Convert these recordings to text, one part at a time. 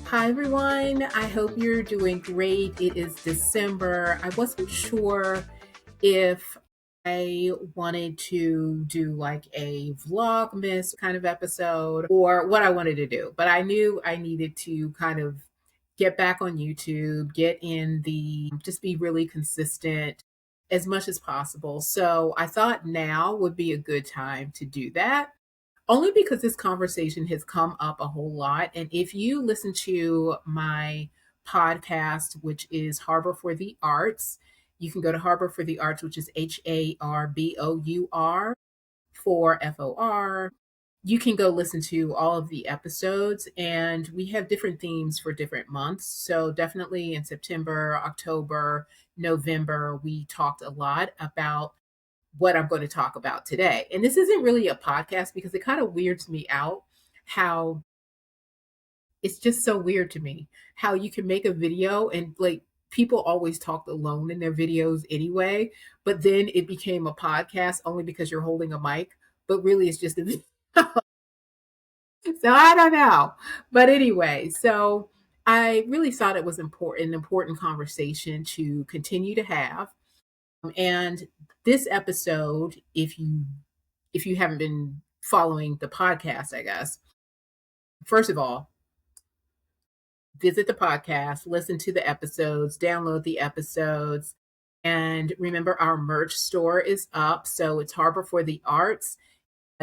Hi, everyone. I hope you're doing great. It is December. I wasn't sure if I wanted to do like a Vlogmas kind of episode or what I wanted to do, but I knew I needed to kind of get back on YouTube, just be really consistent as much as possible. So I thought now would be a good time to do that. Only because this conversation has come up a whole lot. And if you listen to my podcast, which is Harbor for the Arts, you can go to Harbor for the Arts, which is HARBOUR for FOR. You can go listen to all of the episodes, and we have different themes for different months. So, definitely in September, October, November, we talked a lot about what I'm going to talk about today. And this isn't really a podcast because it kind of weirds me out how it's just so weird to me how you can make a video and like people always talk alone in their videos anyway, but then it became a podcast only because you're holding a mic, but really it's just a video. So I don't know. But anyway, so I really thought it was an important conversation to continue to have. And this episode, if you haven't been following the podcast, I guess, first of all, visit the podcast, listen to the episodes, download the episodes, and remember our merch store is up. So it's Harbor for the Arts.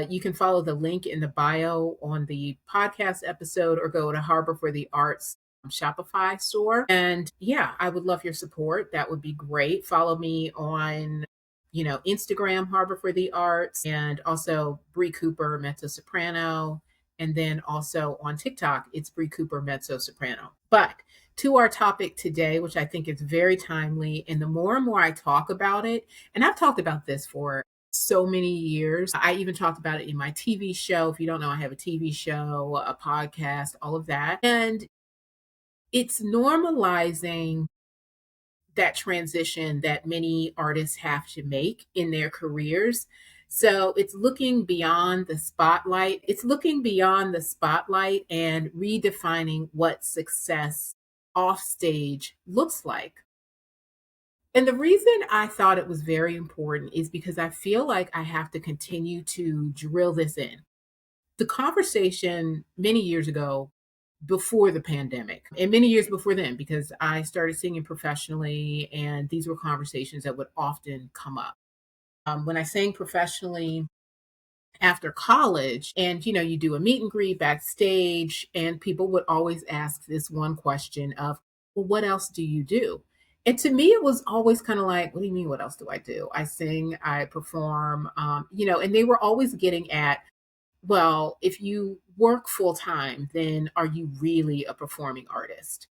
You can follow the link in the bio on the podcast episode or go to Harbor for the Arts Shopify store. And yeah, I would love your support. That would be great. Follow me on, Instagram, Harbor for the Arts, and also Bree Cooper, mezzo soprano. And then also on TikTok, it's Bree Cooper, mezzo soprano. But to our topic today, which I think is very timely, and the more and more I talk about it, and I've talked about this for so many years. I even talked about it in my TV show. If you don't know, I have a TV show, a podcast, all of that. And it's normalizing that transition that many artists have to make in their careers. So it's looking beyond the spotlight. It's looking beyond the spotlight and redefining what success off stage looks like. And the reason I thought it was very important is because I feel like I have to continue to drill this in. The conversation many years ago, before the pandemic, and many years before then, because I started singing professionally, and these were conversations that would often come up. When I sang professionally after college, and you do a meet and greet backstage, and people would always ask this one question of, well, what else do you do? And to me, it was always kind of like, what do you mean, what else do I do? I sing, I perform, and they were always getting at, well, if you work full time, then are you really a performing artist?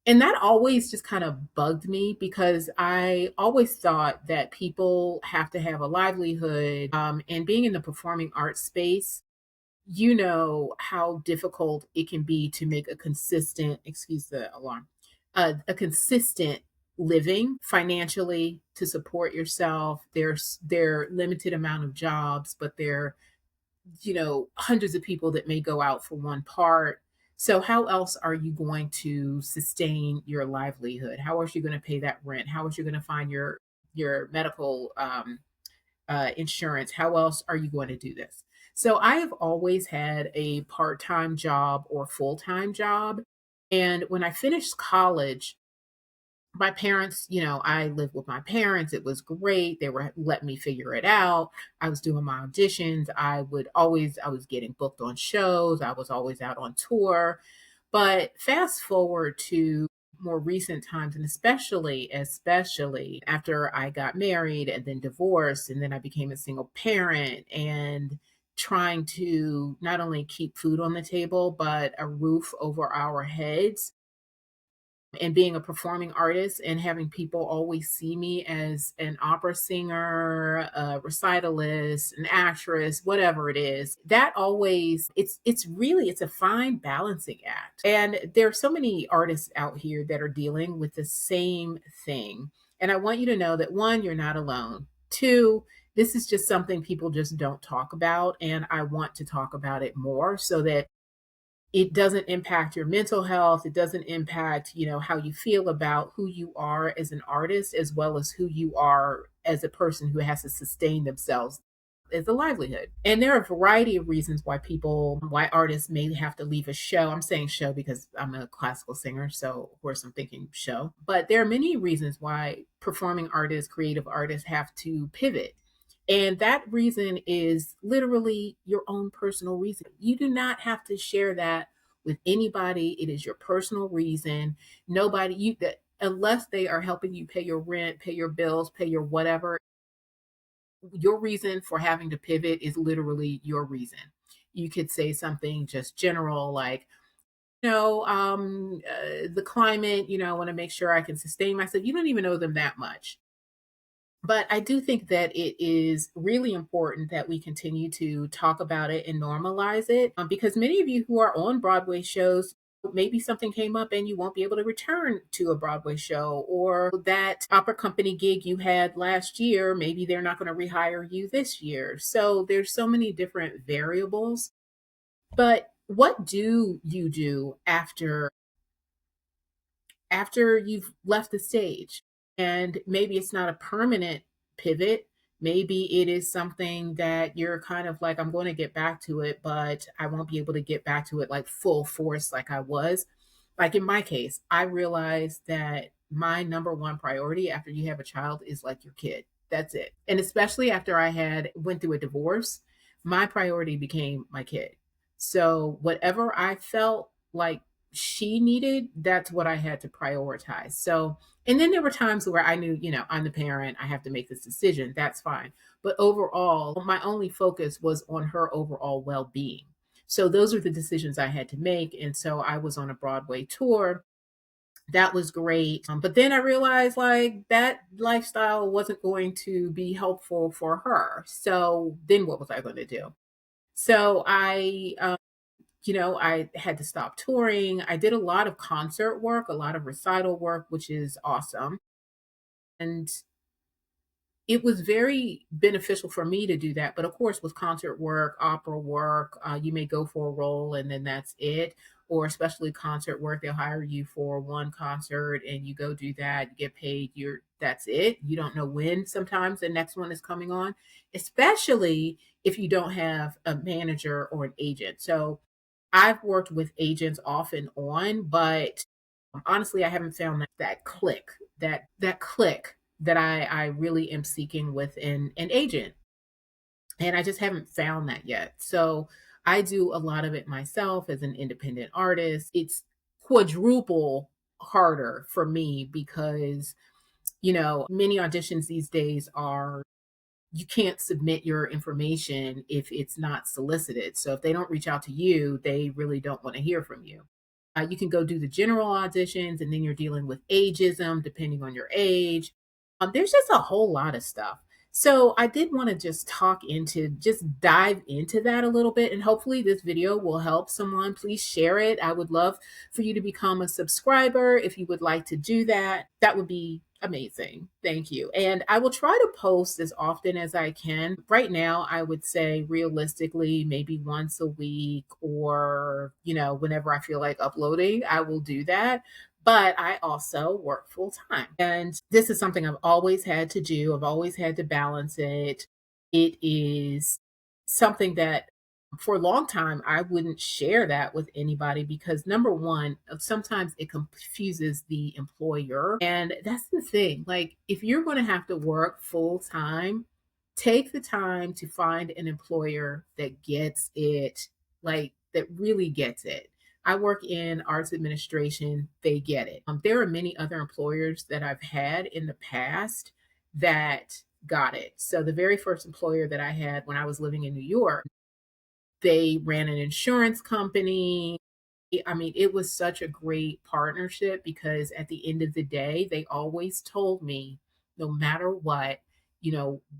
And that always just kind of bugged me because I always thought that people have to have a livelihood. And being in the performing arts space, you know how difficult it can be to make a consistent, excuse the alarm, a consistent living financially to support yourself. There are limited amount of jobs, but hundreds of people that may go out for one part. So how else are you going to sustain your livelihood? How else are you going to pay that rent? How else are you going to find your medical insurance? How else are you going to do this? So I have always had a part-time job or full-time job. And when I finished college, my parents, I lived with my parents. It was great. They were letting me figure it out. I was doing my auditions. I was getting booked on shows. I was always out on tour. But fast forward to more recent times, and especially after I got married and then divorced, and then I became a single parent and trying to not only keep food on the table, but a roof over our heads, and being a performing artist and having people always see me as an opera singer, a recitalist, an actress, whatever it is, that always it's a fine balancing act. And there are so many artists out here that are dealing with the same thing. And I want you to know that one, you're not alone. Two, this is just something people just don't talk about. And I want to talk about it more so that it doesn't impact your mental health. It doesn't impact, how you feel about who you are as an artist, as well as who you are as a person who has to sustain themselves as a livelihood. And there are a variety of reasons why artists may have to leave a show. I'm saying show because I'm a classical singer, so of course I'm thinking show. But there are many reasons why performing artists, creative artists have to pivot. And that reason is literally your own personal reason. You do not have to share that with anybody. It is your personal reason. Nobody you that unless they are helping you pay your rent, pay your bills, pay your whatever, your reason for having to pivot is literally your reason. You could say something just general like, the climate, I want to make sure I can sustain myself. You don't even know them that much. But I do think that it is really important that we continue to talk about it and normalize it, because many of you who are on Broadway shows, maybe something came up and you won't be able to return to a Broadway show, or that opera company gig you had last year, maybe they're not going to rehire you this year. So there's so many different variables. But what do you do after you've left the stage? And maybe it's not a permanent pivot. Maybe it is something that you're kind of like, I'm going to get back to it, but I won't be able to get back to it like full force like I was. Like in my case, I realized that my number one priority after you have a child is like your kid. That's it. And especially after I had went through a divorce, my priority became my kid. So whatever I felt like she needed, that's what I had to prioritize. So, and then there were times where I knew, I'm the parent, I have to make this decision. That's fine. But overall, my only focus was on her overall well being. So, those are the decisions I had to make. And so, I was on a Broadway tour. That was great. But then I realized like that lifestyle wasn't going to be helpful for her. So, then what was I going to do? So, I had to stop touring. I did a lot of concert work, a lot of recital work, which is awesome. And it was very beneficial for me to do that. But of course, with concert work, opera work, you may go for a role and then that's it. Or especially concert work, they'll hire you for one concert and you go do that, you get paid, that's it. You don't know when sometimes the next one is coming on, especially if you don't have a manager or an agent. So I've worked with agents off and on, but honestly, I haven't found that click that I really am seeking with an agent. And I just haven't found that yet. So I do a lot of it myself as an independent artist. It's quadruple harder for me because, many auditions these days are you can't submit your information if it's not solicited. So if they don't reach out to you, they really don't want to hear from you. You can go do the general auditions, and then you're dealing with ageism depending on your age. There's just a whole lot of stuff. So I did want to just dive into that a little bit, and hopefully this video will help someone. Please share it. I would love for you to become a subscriber if you would like to do that. That would be amazing. Thank you. And I will try to post as often as I can. Right now, I would say realistically, maybe once a week or, whenever I feel like uploading, I will do that. But I also work full time. And this is something I've always had to do. I've always had to balance it. It is something that for a long time I wouldn't share that with anybody because number one, sometimes it confuses the employer. And that's the thing. Like if you're going to have to work full time, take the time to find an employer that gets it, like that really gets it. I work in arts administration, they get it. There are many other employers that I've had in the past that got it. So the very first employer that I had when I was living in New York, they ran an insurance company. I mean, it was such a great partnership because at the end of the day, they always told me, no matter what,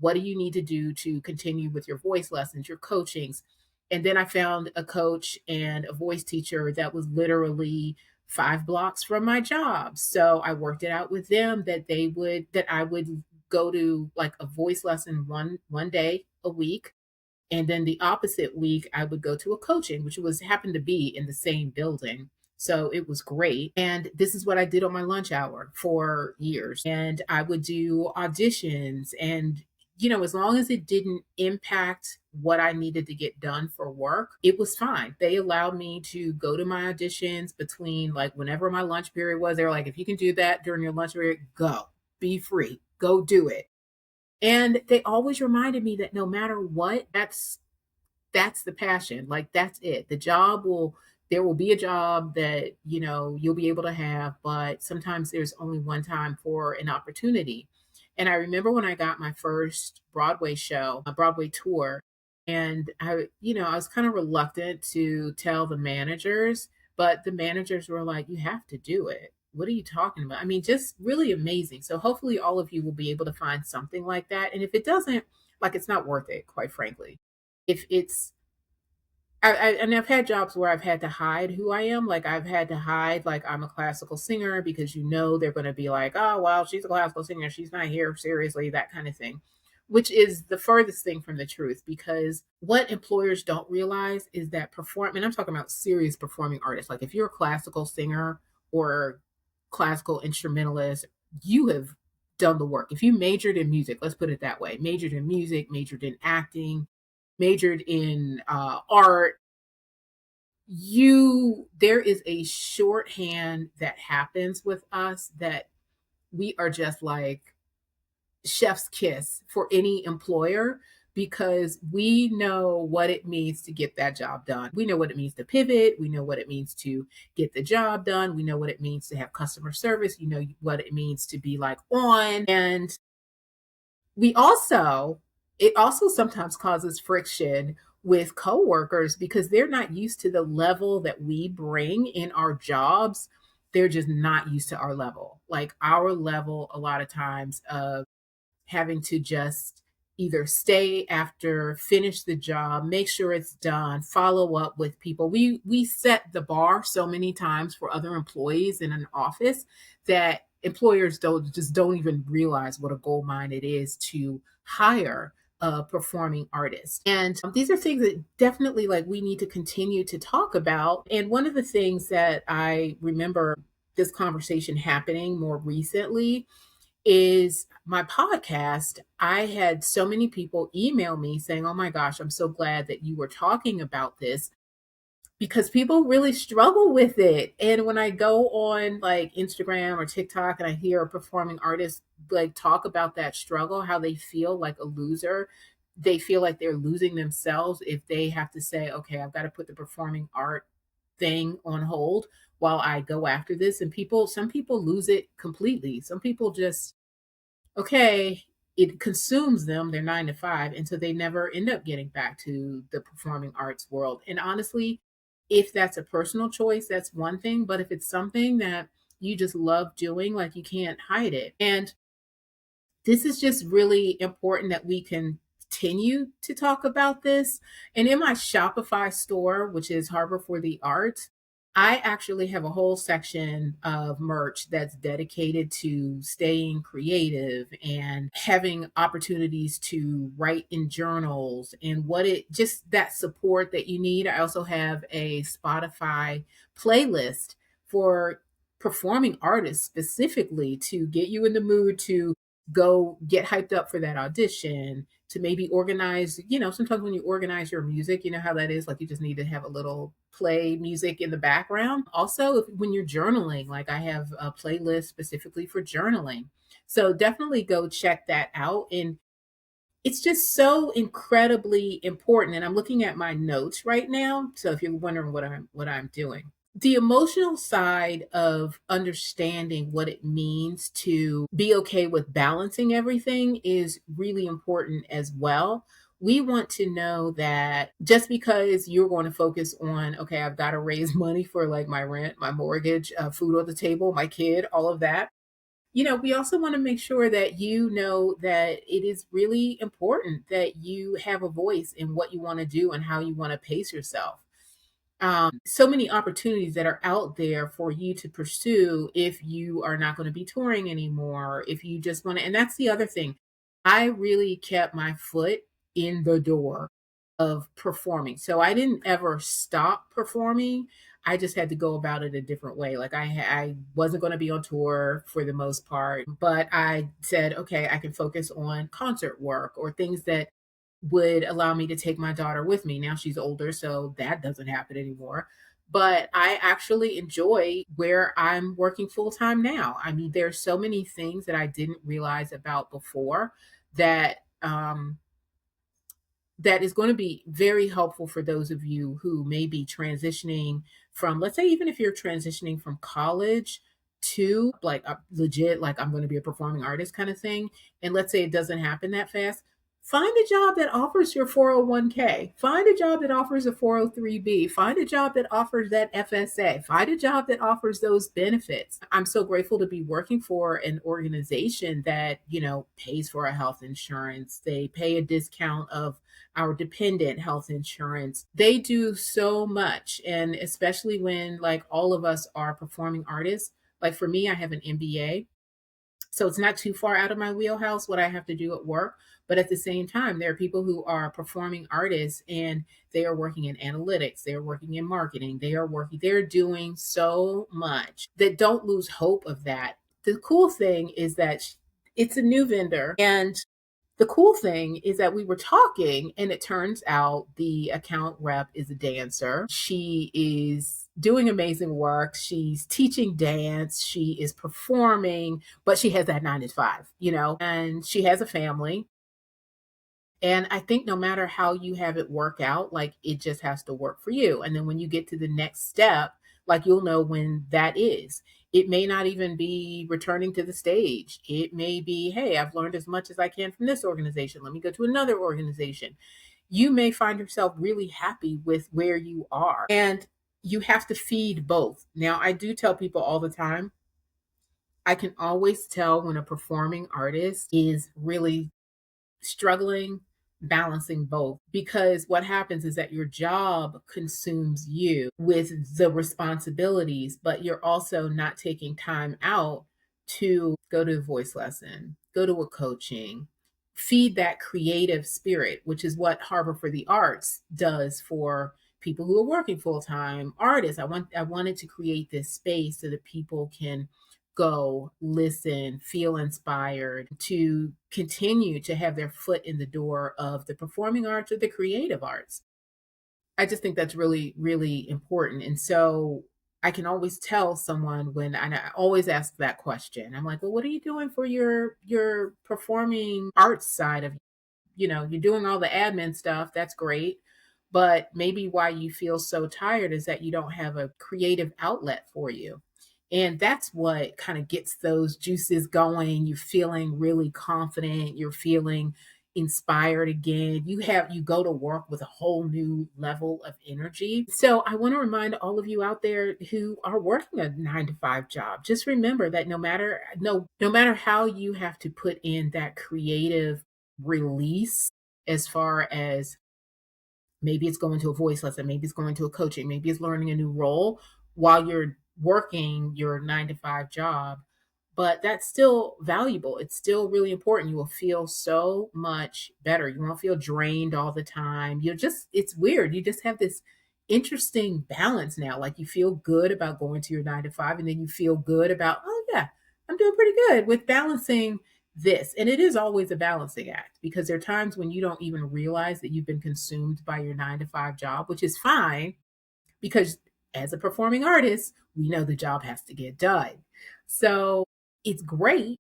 what do you need to do to continue with your voice lessons, your coachings? And then I found a coach and a voice teacher that was literally 5 blocks from my job. So I worked it out with them that I would go to like a voice lesson one day a week And then the opposite week, I would go to a coaching, which was happened to be in the same building. So it was great. And this is what I did on my lunch hour for years. And I would do auditions and as long as it didn't impact what I needed to get done for work, it was fine. They allowed me to go to my auditions between like whenever my lunch period was. They were like, if you can do that during your lunch period, go, be free, go do it. And they always reminded me that no matter what, that's the passion. Like that's it. The job will there will be a job that, you'll be able to have, but sometimes there's only one time for an opportunity. And I remember when I got my first Broadway show, a Broadway tour, and I was kind of reluctant to tell the managers, but the managers were like, "You have to do it. What are you talking about?" I mean, just really amazing. So hopefully all of you will be able to find something like that. And if it doesn't, like it's not worth it, quite frankly. If it's and I've had jobs where I've had to hide who I am. Like I've had to hide, like I'm a classical singer because they're going to be like, oh, well, she's a classical singer. She's not here seriously, that kind of thing, which is the furthest thing from the truth. Because what employers don't realize is that and I'm talking about serious performing artists. Like if you're a classical singer or classical instrumentalist, you have done the work. If you majored in music, let's put it that way, majored in music, majored in acting, majored in art, there is a shorthand that happens with us that we are just like chef's kiss for any employer because we know what it means to get that job done. We know what it means to pivot. We know what it means to get the job done. We know what it means to have customer service. You know what it means to be like on. And we also it also sometimes causes friction with coworkers because they're not used to the level that we bring in our jobs. They're just not used to our level. Like our level a lot of times of having to just either stay after, finish the job, make sure it's done, follow up with people. We set the bar so many times for other employees in an office that employers don't even realize what a gold mine it is to hire a performing artist. And these are things that definitely like we need to continue to talk about. And one of the things that I remember this conversation happening more recently is my podcast. I had so many people email me saying, "Oh my gosh, I'm so glad that you were talking about this." Because people really struggle with it. And when I go on like Instagram or TikTok and I hear a performing artist like talk about that struggle, how they feel like a loser, they feel like they're losing themselves if they have to say, okay, I've got to put the performing art thing on hold while I go after this. And some people lose it completely. Some people just okay, it consumes them, their 9 to 5, and so they never end up getting back to the performing arts world. And honestly, if that's a personal choice, that's one thing, but if it's something that you just love doing, like you can't hide it. And this is just really important that we continue to talk about this. And in my Shopify store, which is Harbor for the Arts, I actually have a whole section of merch that's dedicated to staying creative and having opportunities to write in journals and what it just that support that you need. I also have a Spotify playlist for performing artists specifically to get you in the mood to go get hyped up for that audition, to maybe organize, sometimes when you organize your music, you know how that is, like you just need to have a little play music in the background. Also, when you're journaling, like I have a playlist specifically for journaling. So definitely go check that out. And it's just so incredibly important. And I'm looking at my notes right now. So if you're wondering what I'm doing, the emotional side of understanding what it means to be okay with balancing everything is really important as well. We want to know that just because you're going to focus on, okay, I've got to raise money for like my rent, my mortgage, food on the table, my kid, all of that. We also want to make sure that you know that it is really important that you have a voice in what you want to do and how you want to pace yourself. So many opportunities that are out there for you to pursue if you are not going to be touring anymore, if you just want to. And that's the other thing. I really kept my foot in the door of performing. So I didn't ever stop performing. I just had to go about it a different way. Like I wasn't going to be on tour for the most part, but I said, okay, I can focus on concert work or things that would allow me to take my daughter with me. Now she's older, so that doesn't happen anymore. But I actually enjoy where I'm working full time now. I mean, there's so many things that I didn't realize about before that that is going to be very helpful for those of you who may be transitioning from, let's say, even if you're transitioning from college to like a legit, like I'm going to be a performing artist kind of thing. And let's say it doesn't happen that fast. Find a job that offers your 401k. Find a job that offers a 403b. Find a job that offers that FSA. Find a job that offers those benefits. I'm so grateful to be working for an organization that, pays for our health insurance. They pay a discount of our dependent health insurance. They do so much. And especially when like all of us are performing artists, like for me, I have an MBA. So it's not too far out of my wheelhouse what I have to do at work. But at the same time, there are people who are performing artists and they are working in analytics, they're working in marketing, they're doing so much that don't lose hope of that. The cool thing is that it's a new vendor and the cool thing is that we were talking, and it turns out the account rep is a dancer. She is doing amazing work. She's teaching dance. She is performing, but she has that 9 to 5, and she has a family. And I think no matter how you have it work out, like it just has to work for you. And then when you get to the next step, like you'll know when that is. It may not even be returning to the stage. It may be, hey, I've learned as much as I can from this organization. Let me go to another organization. You may find yourself really happy with where you are. And you have to feed both. Now, I do tell people all the time, I can always tell when a performing artist is really struggling balancing both because what happens is that your job consumes you with the responsibilities, but you're also not taking time out to go to a voice lesson, go to a coaching, feed that creative spirit, which is what Harbor for the Arts does for people who are working full-time artists. I wanted to create this space so that people can go, listen, feel inspired to continue to have their foot in the door of the performing arts or the creative arts. I just think that's really, really important. And so I can always tell someone when, and I always ask that question. I'm like, well, what are you doing for your performing arts side of, you're doing all the admin stuff. That's great. But maybe why you feel so tired is that you don't have a creative outlet for you. And that's what kind of gets those juices going. You're feeling really confident. You're feeling inspired again. You go to work with a whole new level of energy. So I want to remind all of you out there who are working a 9 to 5 job, just remember that no matter how you have to put in that creative release as far as maybe it's going to a voice lesson, maybe it's going to a coaching, maybe it's learning a new role while you're working your 9 to 5 job. But that's still valuable. It's still really important. You will feel so much better. You won't feel drained all the time. It's weird. You just have this interesting balance now. Like you feel good about going to your 9 to 5, and then you feel good about, oh, yeah, I'm doing pretty good with balancing this. And it is always a balancing act because there are times when you don't even realize that you've been consumed by your 9 to 5 job, which is fine because as a performing artist, we know the job has to get done. So it's great,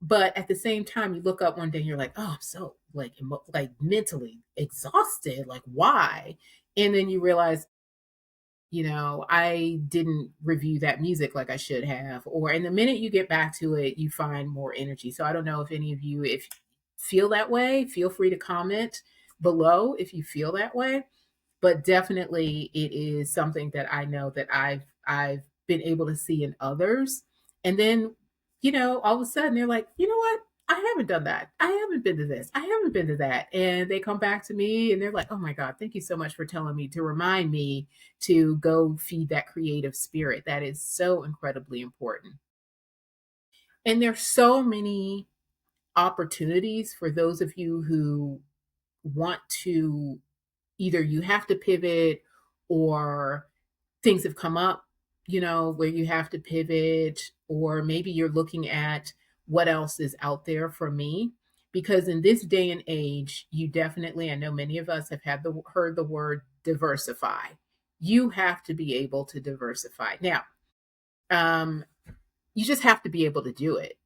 but at the same time, you look up one day and you're like, oh, I'm so like mentally exhausted. Like, why? And then you realize, I didn't review that music like I should have. Or and the minute you get back to it, you find more energy. So I don't know if any of you, if feel that way, feel free to comment below if you feel that way. But definitely it is something that I know that I've been able to see in others. And then, all of a sudden they're like, you know what? I haven't done that. I haven't been to this. I haven't been to that. And they come back to me and they're like, oh my God, thank you so much for telling me to remind me to go feed that creative spirit. That is so incredibly important. And there's so many opportunities for those of you who want to either you have to pivot or things have come up, where you have to pivot, or maybe you're looking at what else is out there for me. Because in this day and age, you definitely, I know many of us have heard the word diversify. You have to be able to diversify. Now, um, you just have to be able to do it.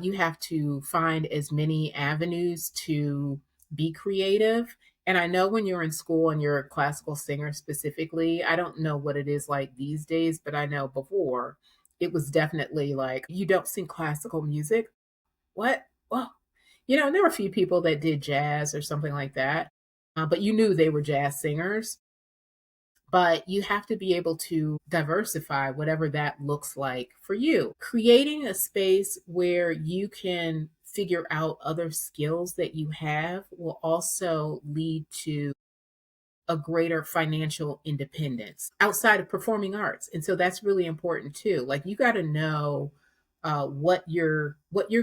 You have to find as many avenues to be creative. And I know when you're in school and you're a classical singer specifically, I don't know what it is like these days, but I know before it was definitely like, you don't sing classical music. What? Well, and there were a few people that did jazz or something like that, but you knew they were jazz singers. But you have to be able to diversify whatever that looks like for you. Creating a space where you can figure out other skills that you have will also lead to a greater financial independence outside of performing arts. And so that's really important too. Like, you got to know what you're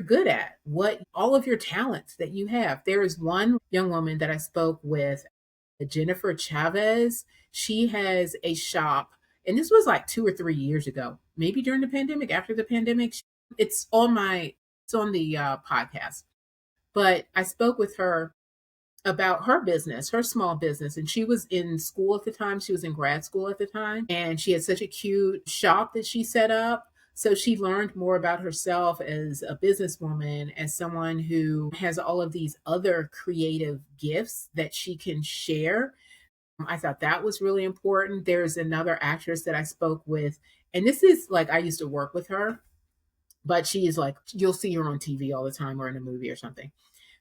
good at, what all of your talents that you have. There is one young woman that I spoke with, Jennifer Chavez. She has a shop, and this was like 2 or 3 years ago, maybe during the pandemic, after the pandemic. It's on the podcast. But I spoke with her about her business, her small business, and she was in school at the time. She was in grad school at the time, and she had such a cute shop that she set up. So she learned more about herself as a businesswoman, as someone who has all of these other creative gifts that she can share. I thought that was really important. There's another actress that I spoke with, and this is like, I used to work with her, but she is like, you'll see her on TV all the time or in a movie or something.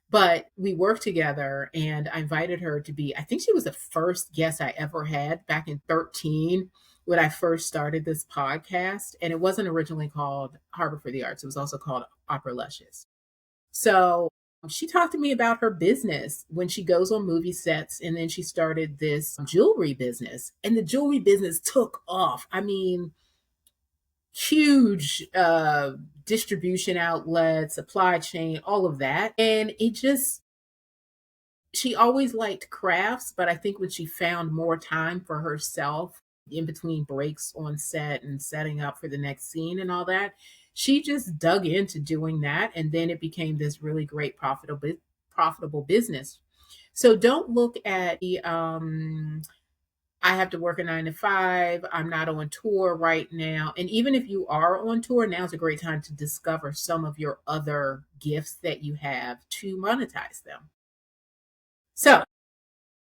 But we worked together, and I invited her to be, I think she was the first guest I ever had back in 13 when I first started this podcast. And it wasn't originally called Harbour for the Arts, it was also called Opera Luscious. So she talked to me about her business when she goes on movie sets, and then she started this jewelry business, and the jewelry business took off. I mean, huge distribution outlet, supply chain, all of that. And she always liked crafts, but I think when she found more time for herself in between breaks on set and setting up for the next scene and all that, she just dug into doing that. And then it became this really great, profitable business. So don't look at the, I have to work a 9 to 5. I'm not on tour right now. And even if you are on tour, now's a great time to discover some of your other gifts that you have to monetize them. So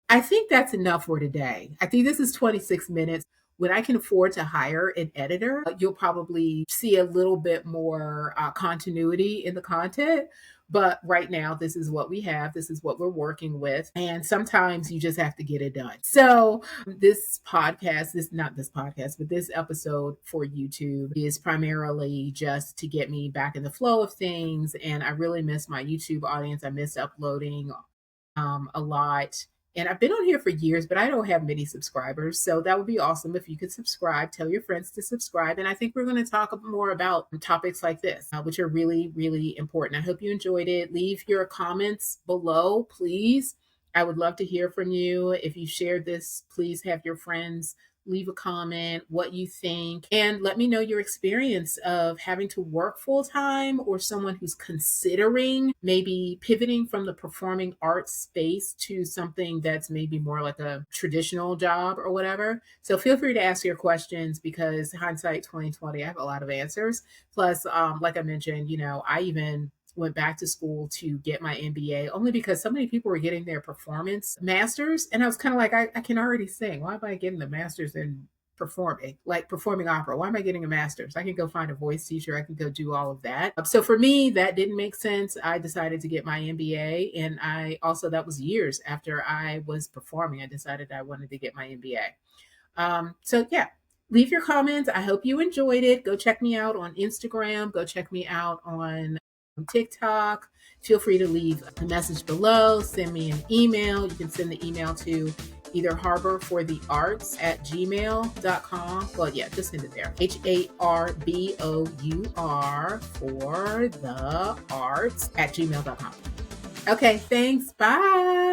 I think that's enough for today. I think this is 26 minutes. When I can afford to hire an editor, you'll probably see a little bit more continuity in the content. But right now, this is what we have. This is what we're working with. And sometimes you just have to get it done. So this podcast, not this podcast, but this episode for YouTube is primarily just to get me back in the flow of things. And I really miss my YouTube audience. I miss uploading a lot. And I've been on here for years, but I don't have many subscribers. So that would be awesome if you could subscribe. Tell your friends to subscribe. And I think we're going to talk more about topics like this, which are really, really important. I hope you enjoyed it. Leave your comments below, please. I would love to hear from you. If you shared this, please have your friends leave a comment, what you think, and let me know your experience of having to work full time, or someone who's considering maybe pivoting from the performing arts space to something that's maybe more like a traditional job or whatever. So feel free to ask your questions, because hindsight 2020, I have a lot of answers. Plus, like I mentioned, I even went back to school to get my MBA, only because so many people were getting their performance masters. And I was kind of like, I can already sing. Why am I getting the masters in performing, like performing opera? Why am I getting a master's? I can go find a voice teacher. I can go do all of that. So for me, that didn't make sense. I decided to get my MBA. And that was years after I was performing. I decided I wanted to get my MBA. So yeah, leave your comments. I hope you enjoyed it. Go check me out on Instagram. Go check me out on TikTok. Feel free to leave a message below. Send me an email. You can send the email to either harborforthearts@gmail.com. Well, yeah, just send it there. HARBOUR for the arts @gmail.com. Okay, thanks. Bye.